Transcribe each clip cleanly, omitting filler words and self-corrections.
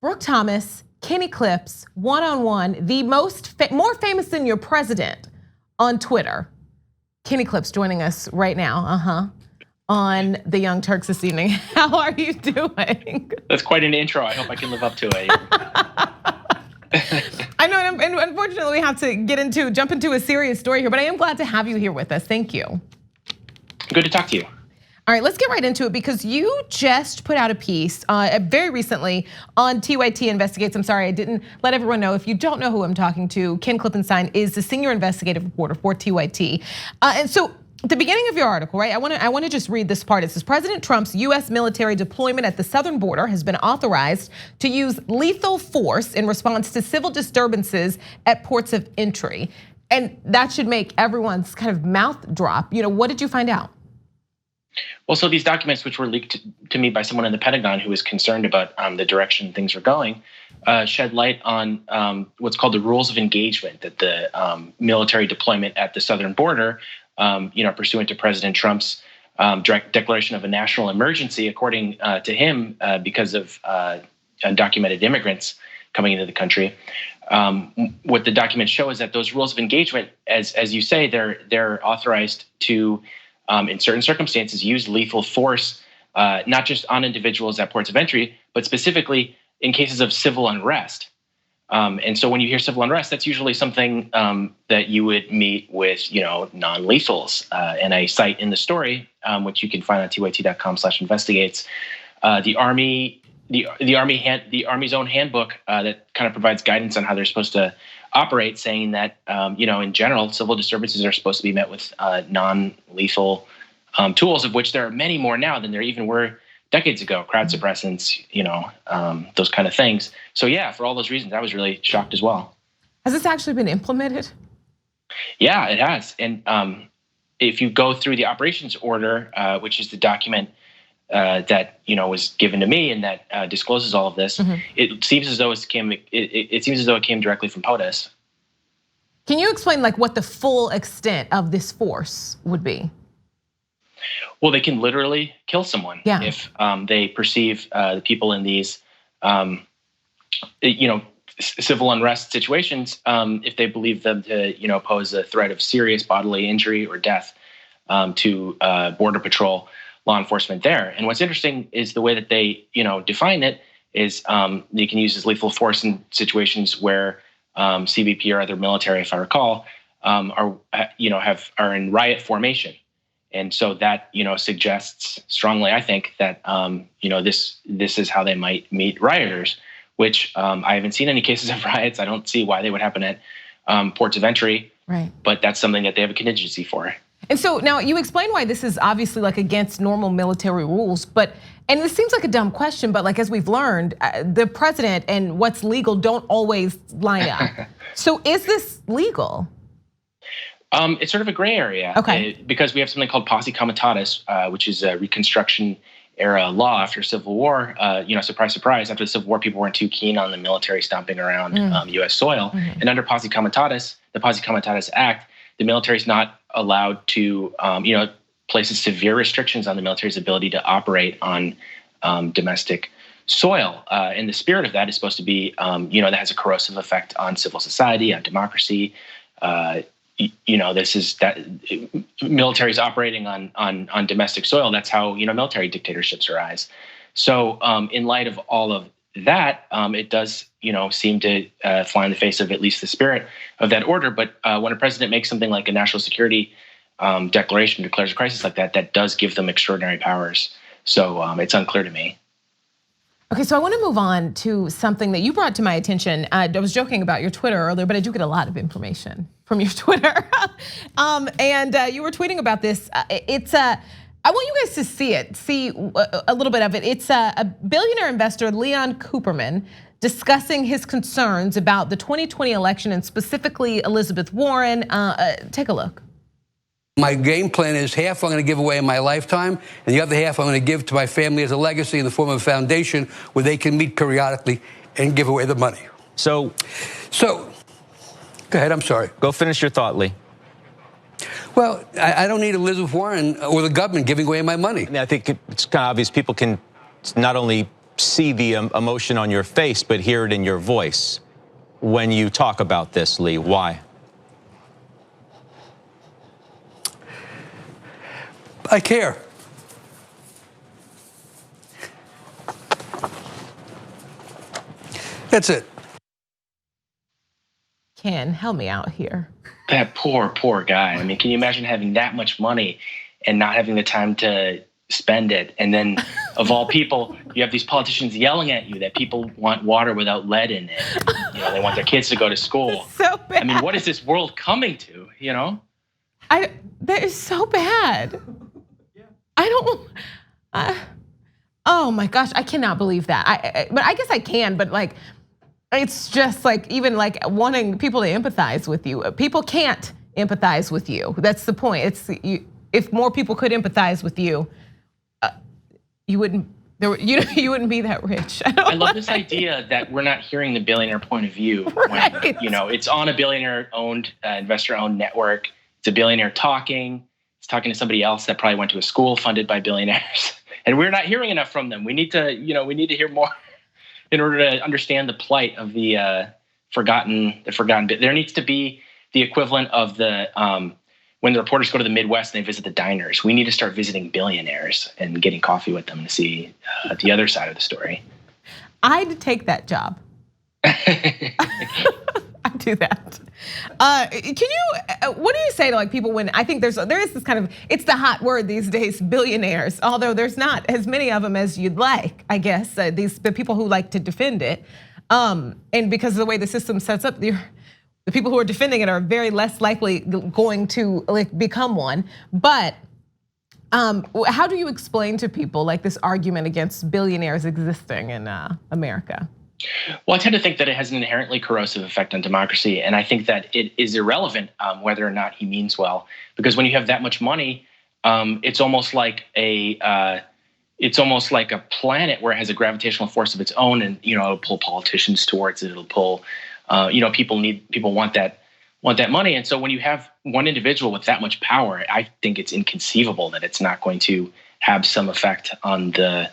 Brooke Thomas, Kenny Clips, one-on-one, the more famous than your president on Twitter. Kenny Clips joining us right now, on the Young Turks this evening. How are you doing? That's quite an intro. I hope I can live up to it. I know, and unfortunately we have to jump into a serious story here, but I am glad to have you here with us. Thank you. Good to talk to you. All right, let's get right into it because you just put out a piece very recently on TYT Investigates. I'm sorry, I didn't let everyone know. If you don't know who I'm talking to, Ken Klippenstein is the senior investigative reporter for TYT. And so at the beginning of your article, right, I want to just read this part. It says, President Trump's U.S. military deployment at the southern border has been authorized to use lethal force in response to civil disturbances at ports of entry. And that should make everyone's kind of mouth drop. You know, what did you find out? Well, so these documents, which were leaked to me by someone in the Pentagon who was concerned about the direction things were going, shed light on what's called the rules of engagement that the military deployment at the southern border, pursuant to President Trump's direct declaration of a national emergency, according to him, because of undocumented immigrants coming into the country. What the documents show is that those rules of engagement, as you say, they're authorized to, in certain circumstances, use lethal force, not just on individuals at ports of entry, but specifically in cases of civil unrest. And so when you hear civil unrest, that's usually something that you would meet with, non-lethals. And I cite in the story, which you can find on tyt.com/investigates, the Army's own handbook that kind of provides guidance on how they're supposed to operate, saying that in general, civil disturbances are supposed to be met with non-lethal tools, of which there are many more now than there even were decades ago. Crowd suppressants, those kind of things. So yeah, for all those reasons, I was really shocked as well. Has this actually been implemented? Yeah, it has. And if you go through the operations order, which is the document that was given to me and that discloses all of this, it seems as though it came directly from POTUS. Can you explain what the full extent of this force would be? Well, they can literally kill someone if they perceive the people in these, civil unrest situations, if they believe them to, pose a threat of serious bodily injury or death to Border Patrol law enforcement there. And what's interesting is the way that they, define it is you can use as lethal force in situations where CBP or other military, if I recall, are in riot formation. And so that, suggests strongly, I think, that, this is how they might meet rioters, which I haven't seen any cases of riots. I don't see why they would happen at ports of entry, right? But that's something that they have a contingency for. And so now you explain why this is obviously against normal military rules, and this seems like a dumb question, but as we've learned, the president and what's legal don't always line up. So is this legal? It's sort of a gray area, because we have something called posse comitatus, which is a Reconstruction era law after Civil War. Surprise, surprise, after the Civil War, people weren't too keen on the military stomping around U.S. soil. And under posse comitatus, the Posse Comitatus Act, the military is not allowed to, places severe restrictions on the military's ability to operate on domestic soil. And the spirit of that is supposed to be, that has a corrosive effect on civil society, on democracy. This is that military is operating on domestic soil. That's how military dictatorships arise. So in light of all of that, it does seem to fly in the face of at least the spirit of that order. But when a president makes something like a national security declaration, declares a crisis like that, that does give them extraordinary powers. So it's unclear to me. Okay, so I want to move on to something that you brought to my attention. I was joking about your Twitter earlier, but I do get a lot of information from your Twitter. And you were tweeting about this. I want you guys to see a little bit of it. It's a billionaire investor, Leon Cooperman, discussing his concerns about the 2020 election and specifically Elizabeth Warren. Take a look. My game plan is half I'm going to give away in my lifetime, and the other half I'm going to give to my family as a legacy in the form of a foundation where they can meet periodically and give away the money. So go ahead, I'm sorry. Go finish your thought, Lee. Well, I don't need Elizabeth Warren or the government giving away my money. I think it's kind of obvious people can not only see the emotion on your face, but hear it in your voice when you talk about this, Lee. Why? I care. That's it. Ken, help me out here. That poor guy. I mean, can you imagine having that much money and not having the time to spend it? And then, of all people, you have these politicians yelling at you that people want water without lead in it. You know, they want their kids to go to school. So bad. I mean, what is this world coming to? You know, that is so bad. I don't. Oh my gosh, I cannot believe that. But I guess I can. But like, it's just like even like wanting people to empathize with you. People can't empathize with you. That's the point. It's if more people could empathize with you, you wouldn't. You wouldn't be that rich. I love this idea that we're not hearing the billionaire point of view. Right. When, you know, it's on a billionaire-owned, investor-owned network. It's a billionaire talking. It's talking to somebody else that probably went to a school funded by billionaires, and we're not hearing enough from them. We need to, we need to hear more in order to understand the plight of the forgotten bit. There needs to be the equivalent of the when the reporters go to the Midwest and they visit the diners. We need to start visiting billionaires and getting coffee with them to see the other side of the story. I'd take that job. I'd do that. Can you? What do you say to like people when I think there is this kind of, it's the hot word these days, billionaires. Although there's not as many of them as you'd like, I guess. The people who like to defend it, and because of the way the system sets up, the people who are defending it are very less likely going to like become one. But how do you explain to people like this argument against billionaires existing in America? Well, I tend to think that it has an inherently corrosive effect on democracy, and I think that it is irrelevant whether or not he means well, because when you have that much money, it's almost like a planet where it has a gravitational force of its own, and it'll pull politicians towards it. It'll pull, people want that money, and so when you have one individual with that much power, I think it's inconceivable that it's not going to have some effect on the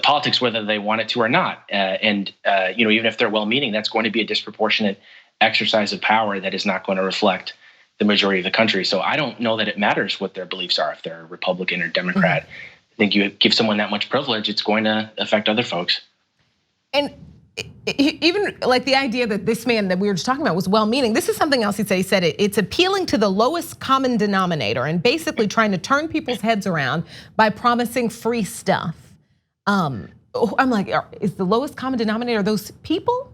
politics, whether they want it to or not. Even if they're well-meaning, that's going to be a disproportionate exercise of power that is not going to reflect the majority of the country. So I don't know that it matters what their beliefs are, if they're Republican or Democrat. I think you give someone that much privilege, it's going to affect other folks. And even like the idea that this man that we were just talking about was well-meaning, this is something else he said. He said it's appealing to the lowest common denominator and basically trying to turn people's heads around by promising free stuff. I'm like, is the lowest common denominator those people?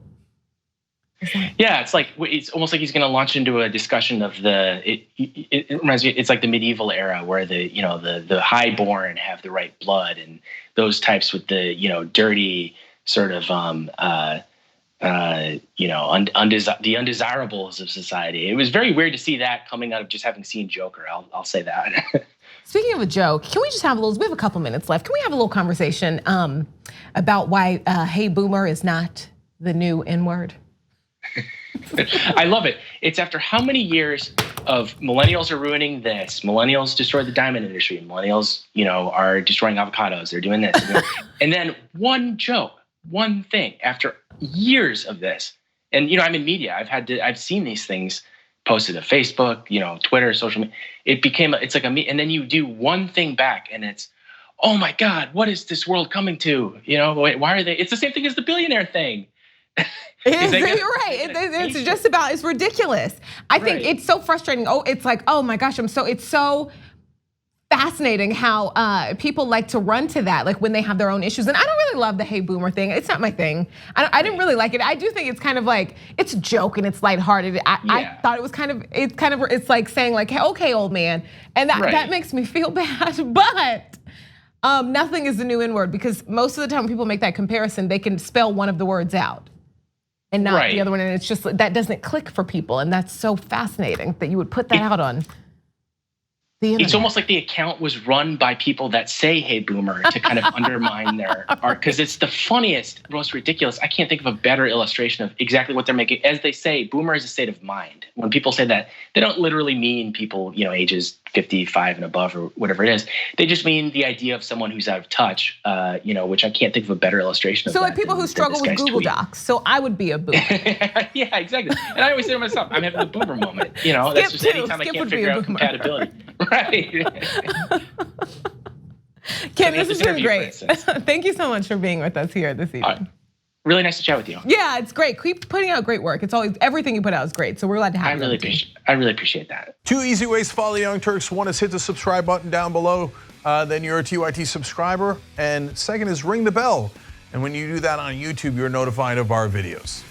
Yeah, it's almost like he's going to launch into a discussion of it reminds me, it's like the medieval era where the highborn have the right blood, and those types with the dirty sort of the undesirables of society. It was very weird to see that coming out of just having seen Joker. I'll say that. Speaking of a joke, can we just have we have a couple minutes left. Can we have a little conversation about why hey boomer is not the new N-word? I love it. It's after how many years of millennials are ruining this, millennials destroyed the diamond industry, millennials, are destroying avocados, they're doing this. And then one joke, one thing after years of this. And I'm in media. I've seen these things posted to Facebook, Twitter, social media. It's like and then you do one thing back and it's, oh my God, what is this world coming to? Why are they? It's the same thing as the billionaire thing. You're right. It's ridiculous. I think it's so frustrating. It's like, oh my gosh, it's so fascinating how people like to run to that, like when they have their own issues. And I don't really love the hey boomer thing. It's not my thing. I didn't really like it. I do think it's kind of like, it's a joke and it's lighthearted. I thought it was it's like saying like, hey, okay, old man. And that makes me feel bad. But nothing is the new N-word, because most of the time when people make that comparison, they can spell one of the words out and not the other one. And it's just, that doesn't click for people. And that's so fascinating that you would put that out on the internet. It's almost like the account was run by people that say, hey, boomer, to kind of undermine their art. Because it's the funniest, most ridiculous. I can't think of a better illustration of exactly what they're making. As they say, boomer is a state of mind. When people say that, they don't literally mean people, ages 55 and above or whatever it is. They just mean the idea of someone who's out of touch, which I can't think of a better illustration of so that. So like people who struggle with Google Docs. So I would be a boomer. Yeah, exactly. And I always say to myself, I'm having a boomer moment. That's just anytime I can't figure out compatibility. Right. Ken, this has been great. Thank you so much for being with us here this evening. Really nice to chat with you. Yeah, it's great. Keep putting out great work. It's always, everything you put out is great. So we're glad to have you. I really appreciate that. 2 easy ways to follow the Young Turks. One is hit the subscribe button down below. Then you're a TYT subscriber. And second is ring the bell. And when you do that on YouTube, you're notified of our videos.